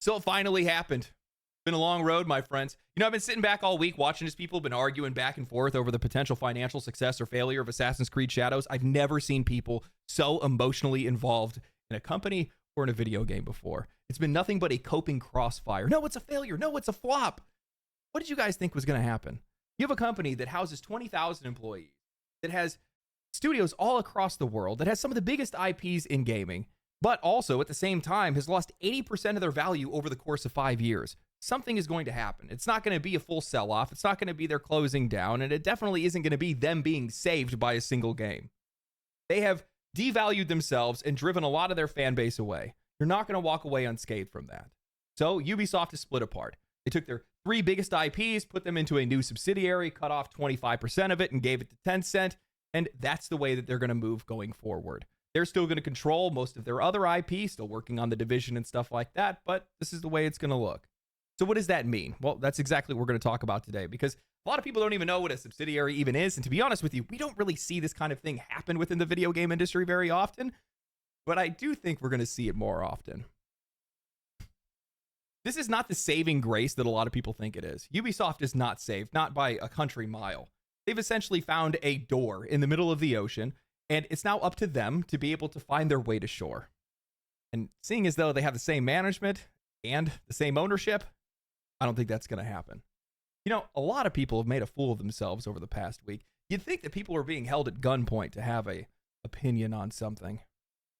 So it finally happened. Been a long road, my friends. You know, I've been sitting back all week watching as people have been arguing back and forth over the potential financial success or failure of Assassin's Creed Shadows. I've never seen people so emotionally involved in a company or in a video game before. It's been nothing but a coping crossfire. No, it's a failure. No, it's a flop. What did you guys think was going to happen? You have a company that houses 20,000 employees, that has studios all across the world, that has some of the biggest IPs in gaming, but also at the same time has lost 80% of their value over the course of 5 years. Something is going to happen. It's not going to be a full sell-off. It's not going to be their closing down, and it definitely isn't going to be them being saved by a single game. They have devalued themselves and driven a lot of their fan base away. You're not going to walk away unscathed from that. So Ubisoft is split apart. They took their 3 biggest IPs, put them into a new subsidiary, cut off 25% of it, and gave it to Tencent, and that's the way that they're going to move going forward. They're still going to control most of their other IP, still working on the Division and stuff like that, but this is the way it's going to look. So what does that mean? Well, that's exactly what we're going to talk about today, because a lot of people don't even know what a subsidiary even is. And to be honest with you, we don't really see this kind of thing happen within the video game industry very often, but I do think we're going to see it more often. This is not the saving grace that a lot of people think it is. Ubisoft is not saved, not by a country mile. They've essentially found a door in the middle of the ocean, and it's now up to them to be able to find their way to shore. And seeing as though they have the same management and the same ownership, I don't think that's going to happen. You know, a lot of people have made a fool of themselves over the past week. You'd think that people are being held at gunpoint to have a opinion on something.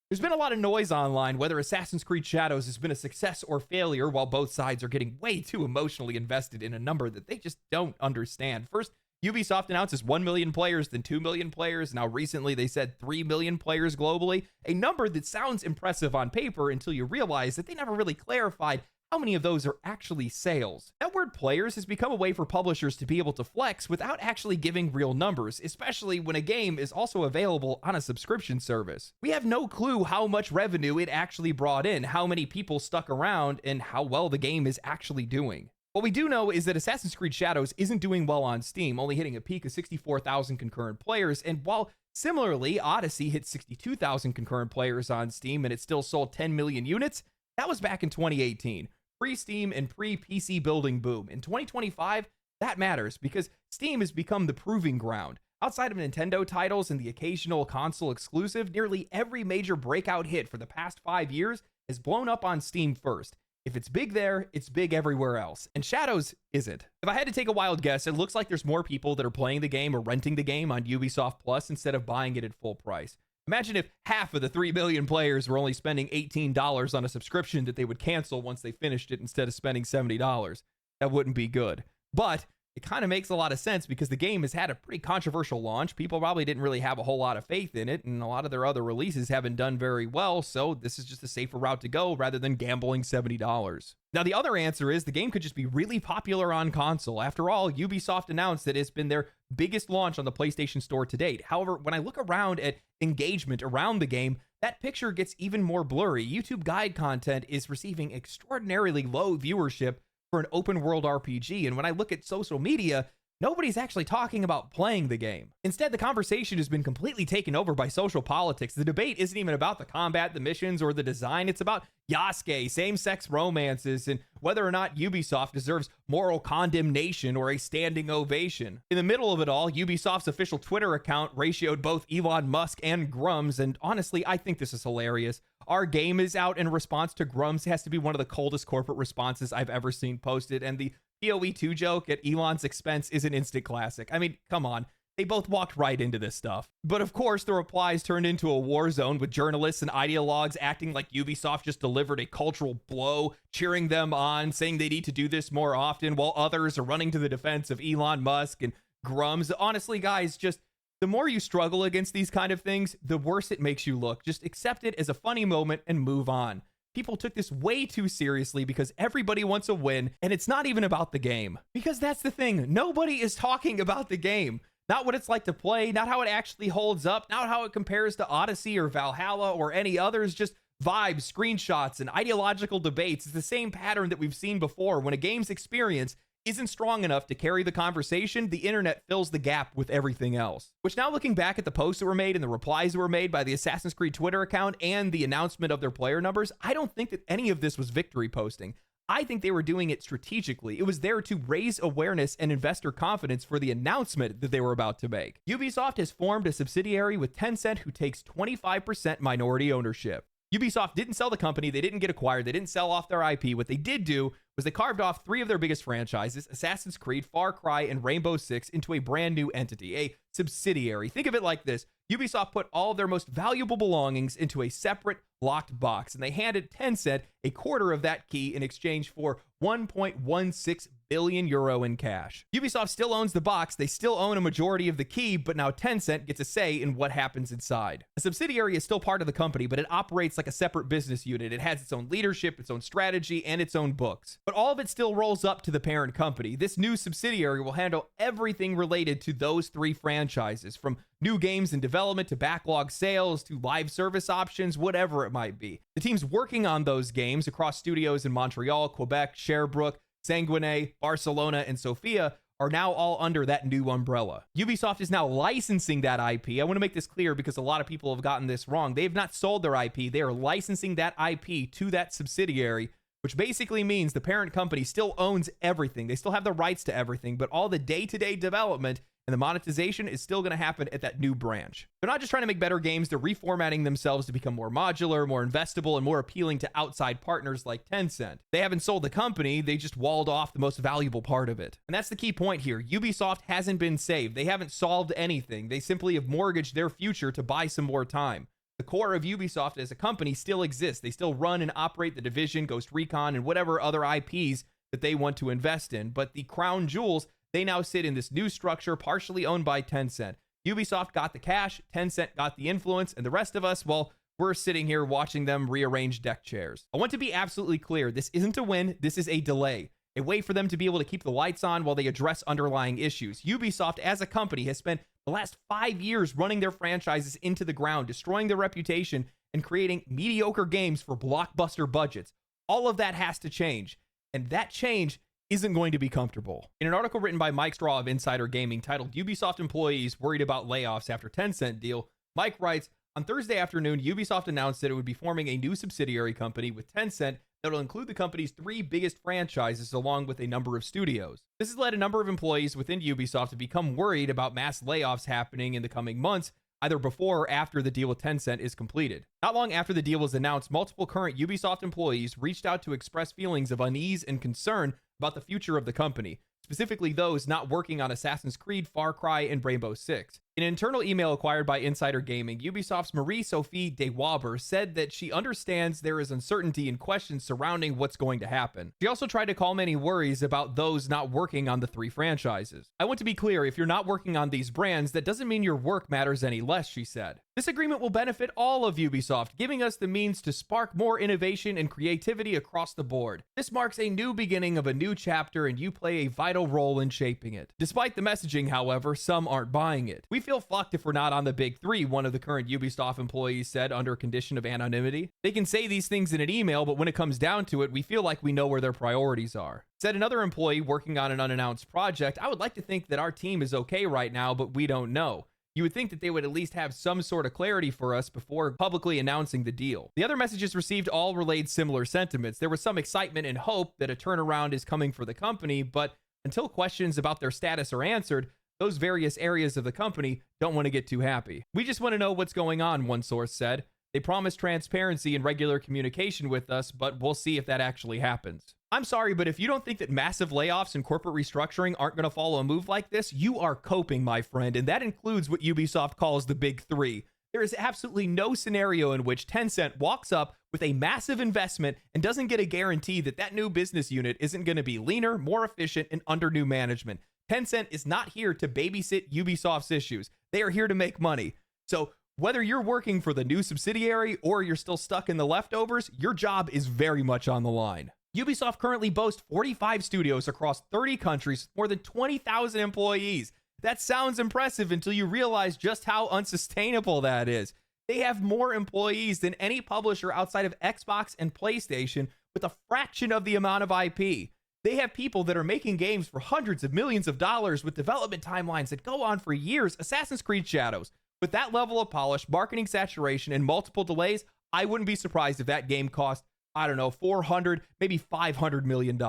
There's been a lot of noise online whether Assassin's Creed Shadows has been a success or failure, while both sides are getting way too emotionally invested in a number that they just don't understand. First, Ubisoft announces 1 million players, then 2 million players. Now, recently, they said 3 million players globally, a number that sounds impressive on paper until you realize that they never really clarified how many of those are actually sales. That word players has become a way for publishers to be able to flex without actually giving real numbers, especially when a game is also available on a subscription service. We have no clue how much revenue it actually brought in, how many people stuck around, and how well the game is actually doing. What we do know is that Assassin's Creed Shadows isn't doing well on Steam, only hitting a peak of 64,000 concurrent players, and while similarly Odyssey hit 62,000 concurrent players on Steam and it still sold 10 million units, that was back in 2018. Pre-Steam and pre-PC building boom. In 2025, that matters because Steam has become the proving ground. Outside of Nintendo titles and the occasional console exclusive, nearly every major breakout hit for the past 5 years has blown up on Steam first. If it's big there, it's big everywhere else. And Shadows isn't. If I had to take a wild guess, it looks like there's more people that are playing the game or renting the game on Ubisoft Plus instead of buying it at full price. Imagine if half of the 3 million players were only spending $18 on a subscription that they would cancel once they finished it instead of spending $70. That wouldn't be good. But it kind of makes a lot of sense because the game has had a pretty controversial launch. People probably didn't really have a whole lot of faith in it, and a lot of their other releases haven't done very well, so this is just a safer route to go rather than gambling $70. Now, the other answer is the game could just be really popular on console. After all, Ubisoft announced that it's been their biggest launch on the PlayStation Store to date. However, when I look around at engagement around the game, that picture gets even more blurry. YouTube guide content is receiving extraordinarily low viewership for an open world RPG, and when I look at social media, nobody's actually talking about playing the game. Instead, the conversation has been completely taken over by social politics. The debate isn't even about the combat, the missions, or the design. It's about Yasuke, same-sex romances, and whether or not Ubisoft deserves moral condemnation or a standing ovation. In the middle of it all, Ubisoft's official Twitter account ratioed both Elon Musk and Grum's, and honestly, I think this is hilarious. Our game is out in response to Grum's has to be one of the coldest corporate responses I've ever seen posted, and the PoE2 joke at Elon's expense is an instant classic. I mean, come on. They both walked right into this stuff. But of course, the replies turned into a war zone with journalists and ideologues acting like Ubisoft just delivered a cultural blow, cheering them on, saying they need to do this more often, while others are running to the defense of Elon Musk and Grum's. Honestly, guys, just the more you struggle against these kind of things, the worse it makes you look. Just accept it as a funny moment and move on. People took this way too seriously because everybody wants a win, and it's not even about the game. Because that's the thing, nobody is talking about the game. Not what it's like to play, not how it actually holds up, not how it compares to Odyssey or Valhalla or any others, just vibes, screenshots, and ideological debates. It's the same pattern that we've seen before. When a game's experience isn't strong enough to carry the conversation, the internet fills the gap with everything else. Which now, looking back at the posts that were made and the replies that were made by the Assassin's Creed Twitter account and the announcement of their player numbers, I don't think that any of this was victory posting. I think they were doing it strategically. It was there to raise awareness and investor confidence for the announcement that they were about to make. Ubisoft has formed a subsidiary with Tencent, who takes 25% minority ownership. Ubisoft didn't sell the company, they didn't get acquired, they didn't sell off their IP. What they did do was they carved off 3 of their biggest franchises, Assassin's Creed, Far Cry, and Rainbow Six, into a brand new entity, a subsidiary. Think of it like this. Ubisoft put all of their most valuable belongings into a separate locked box, and they handed Tencent a quarter of that key in exchange for 1.16 billion euro in cash. Ubisoft still owns the box, they still own a majority of the key, but now Tencent gets a say in what happens inside. A subsidiary is still part of the company, but it operates like a separate business unit. It has its own leadership, its own strategy, and its own books. But all of it still rolls up to the parent company. This new subsidiary will handle everything related to those 3 franchises, from new games in development to backlog sales to live service options, whatever it might be. The teams working on those games across studios in Montreal, Quebec, Sherbrooke, Sanguinet, Barcelona, and Sofia are now all under that new umbrella. Ubisoft is now licensing that IP. I want to make this clear because a lot of people have gotten this wrong. They have not sold their IP. They are licensing that IP to that subsidiary, which basically means the parent company still owns everything. They still have the rights to everything, but all the day-to-day development and the monetization is still going to happen at that new branch. They're not just trying to make better games, they're reformatting themselves to become more modular, more investable, and more appealing to outside partners like Tencent. They haven't sold the company, they just walled off the most valuable part of it. And that's the key point here. Ubisoft hasn't been saved. They haven't solved anything. They simply have mortgaged their future to buy some more time. The core of Ubisoft as a company still exists. They still run and operate The Division, Ghost Recon, and whatever other IPs that they want to invest in. But the crown jewels, they now sit in this new structure partially owned by Tencent. Ubisoft got the cash, Tencent got the influence, and the rest of us, well, we're sitting here watching them rearrange deck chairs. I want to be absolutely clear. This isn't a win. This is a delay. A way for them to be able to keep the lights on while they address underlying issues. Ubisoft as a company has spent the last 5 years running their franchises into the ground, destroying their reputation, and creating mediocre games for blockbuster budgets. All of that has to change, and that change isn't going to be comfortable. In an article written by Mike Straw of Insider Gaming titled "Ubisoft Employees Worried About Layoffs After Tencent Deal," Mike writes, on Thursday afternoon, Ubisoft announced that it would be forming a new subsidiary company with Tencent that will include the company's 3 biggest franchises along with a number of studios. This has led a number of employees within Ubisoft to become worried about mass layoffs happening in the coming months, either before or after the deal with Tencent is completed. Not long after the deal was announced, multiple current Ubisoft employees reached out to express feelings of unease and concern about the future of the company, specifically those not working on Assassin's Creed, Far Cry, and Rainbow Six. In an internal email acquired by Insider Gaming, Ubisoft's Marie-Sophie de Waber said that she understands there is uncertainty and questions surrounding what's going to happen. She also tried to calm any worries about those not working on the 3 franchises. I want to be clear, if you're not working on these brands, that doesn't mean your work matters any less, she said. This agreement will benefit all of Ubisoft, giving us the means to spark more innovation and creativity across the board. This marks a new beginning of a new chapter, and you play a vital role in shaping it. Despite the messaging, however, some aren't buying it. We feel fucked if we're not on the big 3, one of the current Ubisoft employees said under condition of anonymity. They can say these things in an email, but when it comes down to it, we feel like we know where their priorities are. Said another employee working on an unannounced project, I would like to think that our team is okay right now, but we don't know. You would think that they would at least have some sort of clarity for us before publicly announcing the deal. The other messages received all relayed similar sentiments. There was some excitement and hope that a turnaround is coming for the company, but until questions about their status are answered, those various areas of the company don't want to get too happy. We just want to know what's going on, one source said. They promise transparency and regular communication with us, but we'll see if that actually happens. I'm sorry, but if you don't think that massive layoffs and corporate restructuring aren't going to follow a move like this, you are coping, my friend, and that includes what Ubisoft calls the big 3. There is absolutely no scenario in which Tencent walks up with a massive investment and doesn't get a guarantee that that new business unit isn't going to be leaner, more efficient, and under new management. Tencent is not here to babysit Ubisoft's issues. They are here to make money. So whether you're working for the new subsidiary or you're still stuck in the leftovers, your job is very much on the line. Ubisoft currently boasts 45 studios across 30 countries, with more than 20,000 employees. That sounds impressive until you realize just how unsustainable that is. They have more employees than any publisher outside of Xbox and PlayStation, with a fraction of the amount of IP. They have people that are making games for hundreds of millions of dollars with development timelines that go on for years. Assassin's Creed Shadows. With that level of polish, marketing saturation, and multiple delays, I wouldn't be surprised if that game cost I don't know, 400, maybe $500 million.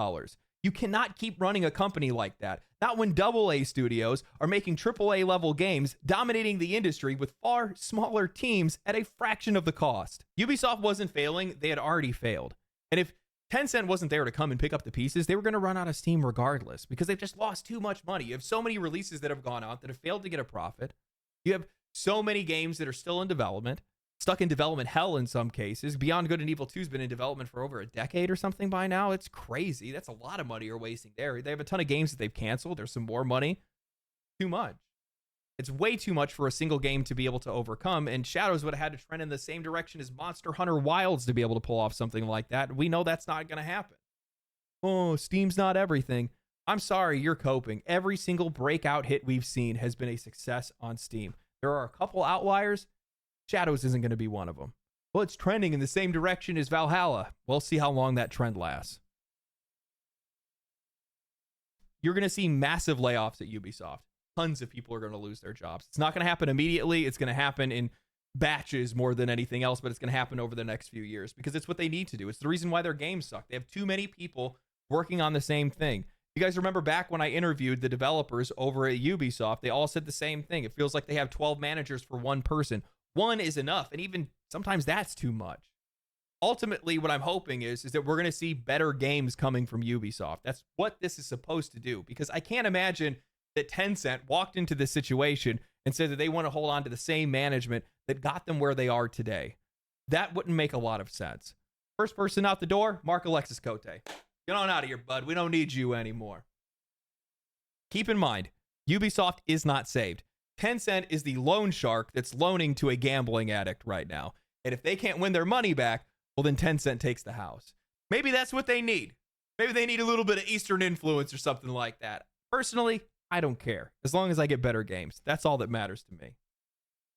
You cannot keep running a company like that. Not when AA studios are making AAA level games, dominating the industry with far smaller teams at a fraction of the cost. Ubisoft wasn't failing, they had already failed. And if Tencent wasn't there to come and pick up the pieces, they were going to run out of steam regardless because they've just lost too much money. You have so many releases that have gone out that have failed to get a profit. You have so many games that are still in development, stuck in development hell in some cases. Beyond Good and Evil 2 has been in development for over a decade or something by now. It's crazy. That's a lot of money you're wasting there. They have a ton of games that they've canceled. There's some more money. Too much. It's way too much for a single game to be able to overcome, and Shadows would have had to trend in the same direction as Monster Hunter Wilds to be able to pull off something like that. We know that's not going to happen. Oh, Steam's not everything. I'm sorry, you're coping. Every single breakout hit we've seen has been a success on Steam. There are a couple outliers. Shadows isn't going to be one of them. Well, it's trending in the same direction as Valhalla. We'll see how long that trend lasts. You're going to see massive layoffs at Ubisoft. Tons of people are going to lose their jobs. It's not going to happen immediately. It's going to happen in batches more than anything else, but it's going to happen over the next few years because it's what they need to do. It's the reason why their games suck. They have too many people working on the same thing. You guys remember back when I interviewed the developers over at Ubisoft, they all said the same thing. It feels like they have 12 managers for one person. One is enough, and even sometimes that's too much. Ultimately, what I'm hoping is that we're going to see better games coming from Ubisoft. That's what this is supposed to do, because I can't imagine that Tencent walked into this situation and said that they want to hold on to the same management that got them where they are today. That wouldn't make a lot of sense. First person out the door, Mark Alexis Cote. Get on out of here, bud. We don't need you anymore. Keep in mind, Ubisoft is not saved. Tencent is the loan shark that's loaning to a gambling addict right now. And if they can't win their money back, well, then Tencent takes the house. Maybe that's what they need. Maybe they need a little bit of Eastern influence or something like that. Personally, I don't care. As long as I get better games. That's all that matters to me.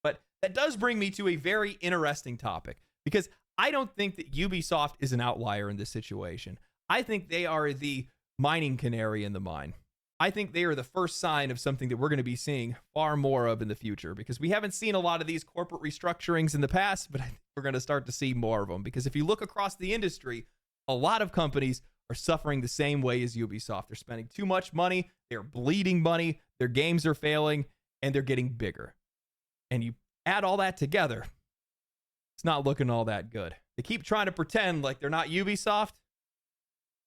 But that does bring me to a very interesting topic, because I don't think that Ubisoft is an outlier in this situation. I think they are the mining canary in the mine. I think they are the first sign of something that we're going to be seeing far more of in the future, because we haven't seen a lot of these corporate restructurings in the past, but I think we're going to start to see more of them, because if you look across the industry, a lot of companies are suffering the same way as Ubisoft. They're spending too much money, they're bleeding money, their games are failing, and they're getting bigger. And you add all that together, it's not looking all that good. They keep trying to pretend like they're not Ubisoft,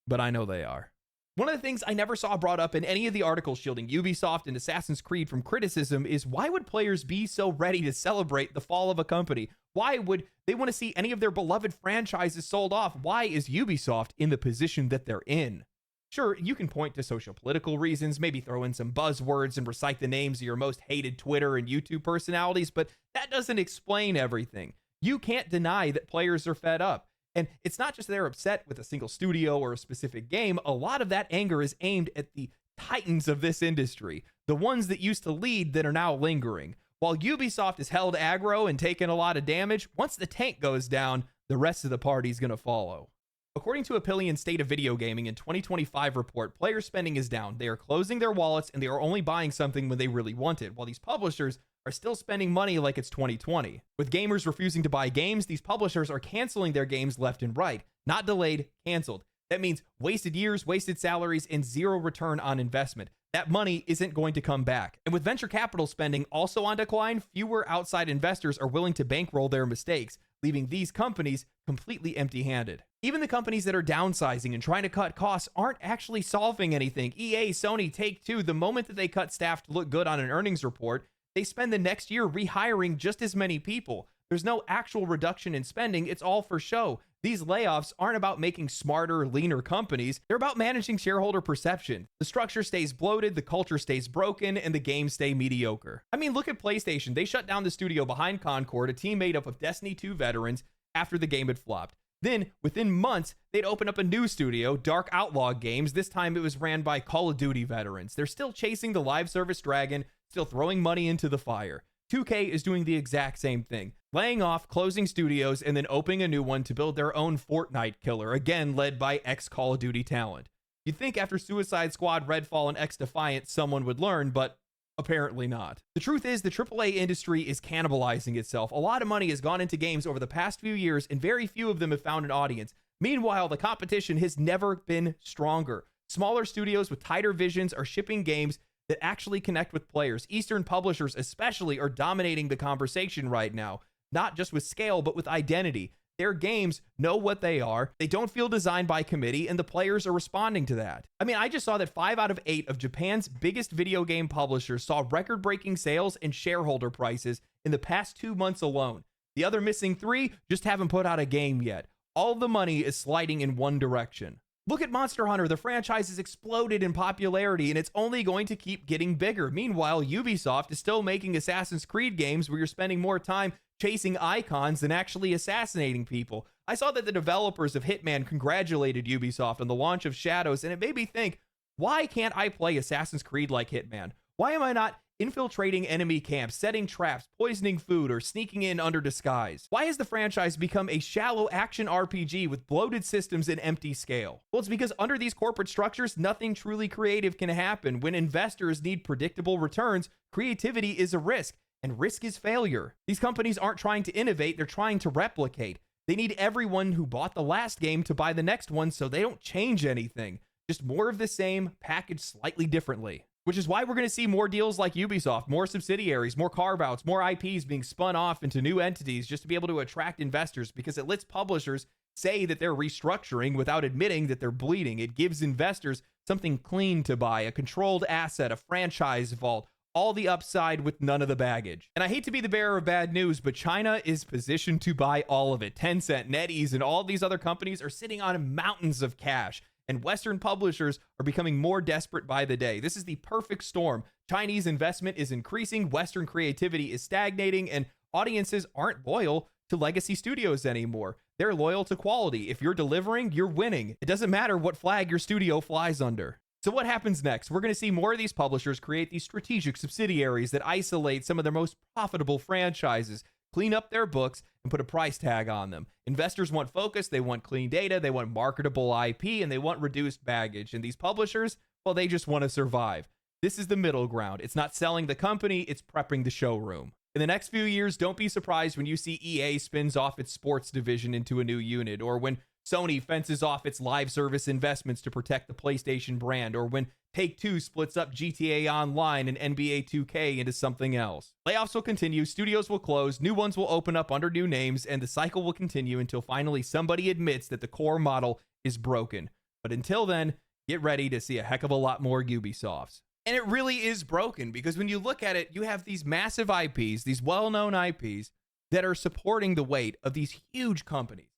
but I know they are. One of the things I never saw brought up in any of the articles shielding Ubisoft and Assassin's Creed from criticism is, why would players be so ready to celebrate the fall of a company? Why would they want to see any of their beloved franchises sold off? Why is Ubisoft in the position that they're in? Sure, you can point to socio-political reasons, maybe throw in some buzzwords and recite the names of your most hated Twitter and YouTube personalities, but that doesn't explain everything. You can't deny that players are fed up. And it's not just they're upset with a single studio or a specific game. A lot of that anger is aimed at the titans of this industry, the ones that used to lead that are now lingering. While Ubisoft is held aggro and taken a lot of damage, once the tank goes down, the rest of the party's going to follow. According to Apillion State of Video Gaming in 2025 report, player spending is down. They are closing their wallets and they are only buying something when they really want it, while these publishers are still spending money like it's 2020. With gamers refusing to buy games, these publishers are canceling their games left and right. Not delayed, canceled. That means wasted years, wasted salaries, and zero return on investment. That money isn't going to come back. And with venture capital spending also on decline, fewer outside investors are willing to bankroll their mistakes, leaving these companies completely empty-handed. Even the companies that are downsizing and trying to cut costs aren't actually solving anything. EA, Sony, Take-Two, the moment that they cut staff to look good on an earnings report, they spend the next year rehiring just as many people. There's no actual reduction in spending. It's all for show. These layoffs aren't about making smarter, leaner companies. They're about managing shareholder perception. The structure stays bloated, the culture stays broken, and the games stay mediocre. I mean, look at PlayStation. They shut down the studio behind Concord, a team made up of Destiny 2 veterans, after the game had flopped. Then, within months, they'd open up a new studio, Dark Outlaw Games. This time it was ran by Call of Duty veterans. They're still chasing the live service dragon, still throwing money into the fire. 2K is doing the exact same thing, laying off, closing studios, and then opening a new one to build their own Fortnite killer, again led by ex-Call of Duty talent. You'd think after Suicide Squad, Redfall, and X-Defiant someone would learn, but apparently not. The truth is, the AAA industry is cannibalizing itself. A lot of money has gone into games over the past few years, and very few of them have found an audience. Meanwhile, the competition has never been stronger. Smaller studios with tighter visions are shipping games that actually connect with players. Eastern publishers especially are dominating the conversation right now, not just with scale, but with identity. Their games know what they are. They don't feel designed by committee, and the players are responding to that. I mean, I just saw that 5 out of 8 of Japan's biggest video game publishers saw record-breaking sales and shareholder prices in the past 2 months alone. The other missing 3 just haven't put out a game yet. All the money is sliding in one direction. Look at Monster Hunter. The franchise has exploded in popularity, and it's only going to keep getting bigger. Meanwhile, Ubisoft is still making Assassin's Creed games where you're spending more time chasing icons than actually assassinating people. I saw that the developers of Hitman congratulated Ubisoft on the launch of Shadows, and it made me think, why can't I play Assassin's Creed like Hitman? Why am I not infiltrating enemy camps, setting traps, poisoning food, or sneaking in under disguise? Why has the franchise become a shallow action RPG with bloated systems and empty scale? Well, it's because under these corporate structures, nothing truly creative can happen. When investors need predictable returns, creativity is a risk, and risk is failure. These companies aren't trying to innovate, they're trying to replicate. They need everyone who bought the last game to buy the next one, so they don't change anything. Just more of the same, packaged slightly differently. Which is why we're going to see more deals like Ubisoft, more subsidiaries, more carve-outs, more IPs being spun off into new entities just to be able to attract investors, because it lets publishers say that they're restructuring without admitting that they're bleeding. It gives investors something clean to buy, a controlled asset, a franchise vault, all the upside with none of the baggage. And I hate to be the bearer of bad news, but China is positioned to buy all of it. Tencent, NetEase, and all these other companies are sitting on mountains of cash. And Western publishers are becoming more desperate by the day. This is the perfect storm. Chinese investment is increasing, Western creativity is stagnating, and audiences aren't loyal to legacy studios anymore. They're loyal to quality. If you're delivering, you're winning. It doesn't matter what flag your studio flies under. So what happens next? We're going to see more of these publishers create these strategic subsidiaries that isolate some of their most profitable franchises, clean up their books, and put a price tag on them. Investors want focus, they want clean data, they want marketable IP, and they want reduced baggage. And these publishers, well, they just want to survive. This is the middle ground. It's not selling the company, it's prepping the showroom. In the next few years, don't be surprised when you see EA spins off its sports division into a new unit, or when Sony fences off its live service investments to protect the PlayStation brand, or when Take-Two splits up GTA Online and NBA 2K into something else. Layoffs will continue, studios will close, new ones will open up under new names, and the cycle will continue until finally somebody admits that the core model is broken. But until then, get ready to see a heck of a lot more Ubisofts. And it really is broken, because when you look at it, you have these massive IPs, these well-known IPs, that are supporting the weight of these huge companies.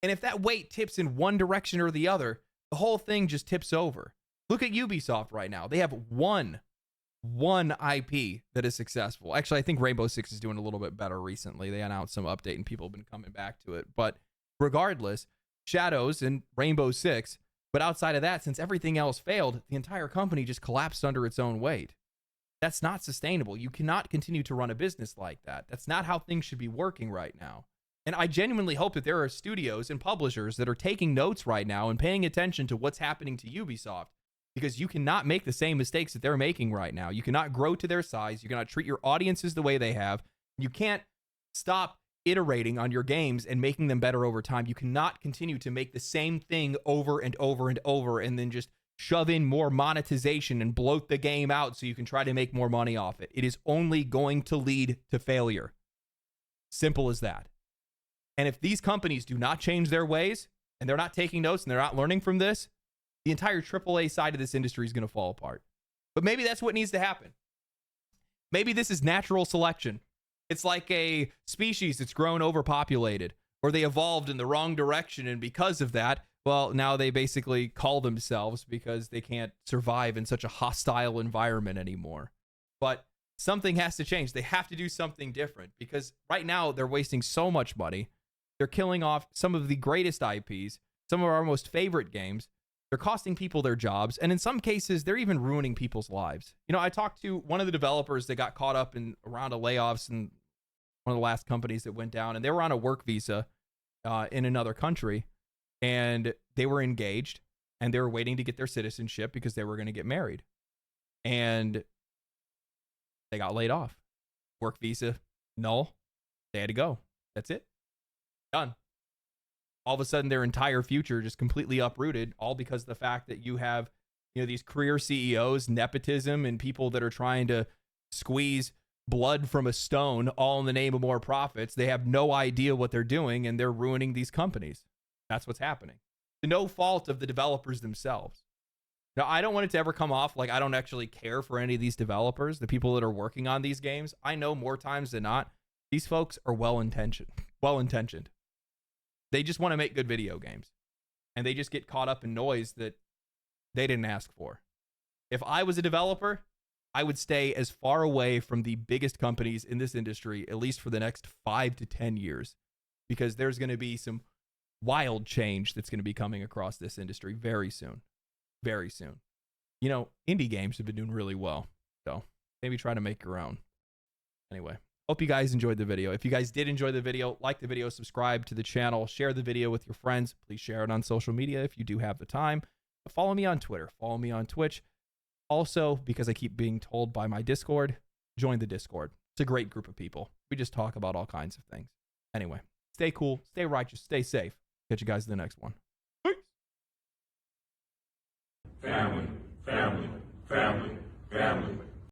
And if that weight tips in one direction or the other, the whole thing just tips over. Look at Ubisoft right now. They have one IP that is successful. Actually, I think Rainbow Six is doing a little bit better recently. They announced some update and people have been coming back to it. But regardless, Shadows and Rainbow Six. But outside of that, since everything else failed, the entire company just collapsed under its own weight. That's not sustainable. You cannot continue to run a business like that. That's not how things should be working right now. And I genuinely hope that there are studios and publishers that are taking notes right now and paying attention to what's happening to Ubisoft, because you cannot make the same mistakes that they're making right now. You cannot grow to their size. You cannot treat your audiences the way they have. You can't stop iterating on your games and making them better over time. You cannot continue to make the same thing over and over and over and then just shove in more monetization and bloat the game out so you can try to make more money off it. It is only going to lead to failure. Simple as that. And if these companies do not change their ways, and they're not taking notes and they're not learning from this, the entire AAA side of this industry is going to fall apart. But maybe that's what needs to happen. Maybe this is natural selection. It's like a species that's grown overpopulated, or they evolved in the wrong direction, and because of that, well, now they basically call themselves because they can't survive in such a hostile environment anymore. But something has to change. They have to do something different, because right now they're wasting so much money. They're killing off some of the greatest IPs, some of our most favorite games. They're costing people their jobs, and in some cases, they're even ruining people's lives. You know, I talked to one of the developers that got caught up in a round of layoffs in one of the last companies that went down, and they were on a work visa in another country, and they were engaged, and they were waiting to get their citizenship because they were going to get married, and they got laid off. Work visa, null. They had to go. That's it. Done. all of a sudden their entire future just completely uprooted, all because of the fact that you have, these career CEOs, nepotism, and people that are trying to squeeze blood from a stone, all in the name of more profits. They have no idea what they're doing, and they're ruining these companies. That's what's happening. To no fault of the developers themselves. Now, I don't want it to ever come off like I don't actually care for any of these developers, the people that are working on these games. I know more times than not, these folks are well-intentioned. They just want to make good video games. And they just get caught up in noise that they didn't ask for. If I was a developer, I would stay as far away from the biggest companies in this industry, at least for the next 5 to 10 years, because there's going to be some wild change that's going to be coming across this industry very soon. Very soon. Indie games have been doing really well, so maybe try to make your own. Anyway, hope you guys enjoyed the video. If you guys did enjoy the video, like the video, subscribe to the channel, share the video with your friends. Please share it on social media if you do have the time. Follow me on Twitter. Follow me on Twitch. Also, because I keep being told by my Discord, join the Discord. It's a great group of people. We just talk about all kinds of things. Anyway, stay cool, stay righteous, stay safe. Catch you guys in the next one.